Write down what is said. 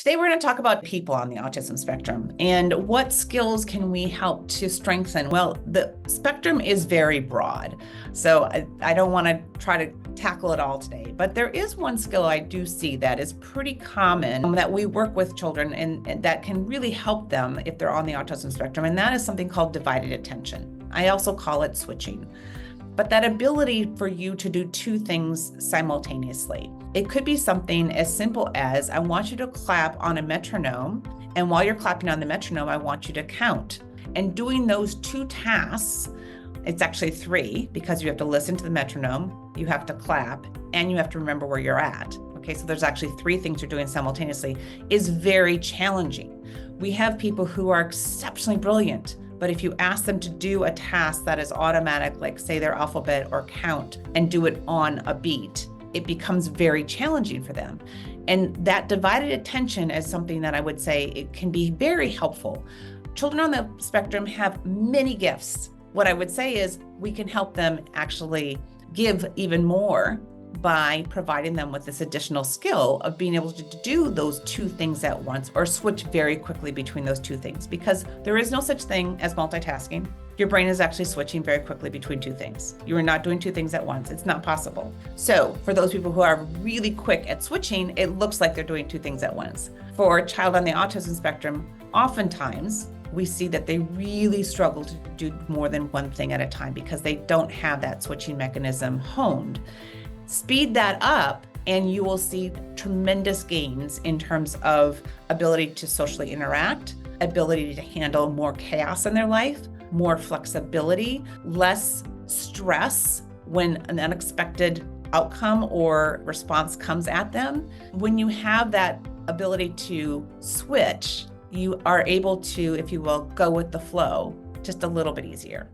Today, we're going to talk about people on the autism spectrum and what skills can we help to strengthen. Well, the spectrum is very broad, so I don't want to try to tackle it all today, but there is one skill I do see that is pretty common that we work with children and that can really help them if they're on the autism spectrum, and that is something called divided attention. I also call it switching. But that ability for you to do two things simultaneously. It could be something as simple as, I want you to clap on a metronome, and while you're clapping on the metronome, I want you to count. And doing those two tasks, it's actually three, because you have to listen to the metronome, you have to clap, and you have to remember where you're at. Okay, so there's actually three things you're doing simultaneously, is very challenging. We have people who are exceptionally brilliant, but if you ask them to do a task that is automatic, like say their alphabet or count, and do it on a beat, it becomes very challenging for them. And that divided attention is something that I would say it can be very helpful. Children on the spectrum have many gifts. What I would say is we can help them actually give even more by providing them with this additional skill of being able to do those two things at once, or switch very quickly between those two things, because there is no such thing as multitasking. Your brain is actually switching very quickly between two things. You are not doing two things at once. It's not possible. So for those people who are really quick at switching, it looks like they're doing two things at once. For a child on the autism spectrum, oftentimes we see that they really struggle to do more than one thing at a time because they don't have that switching mechanism honed. Speed that up and you will see tremendous gains in terms of ability to socially interact, ability to handle more chaos in their life, more flexibility, less stress when an unexpected outcome or response comes at them. When you have that ability to switch, you are able to, if you will, go with the flow just a little bit easier.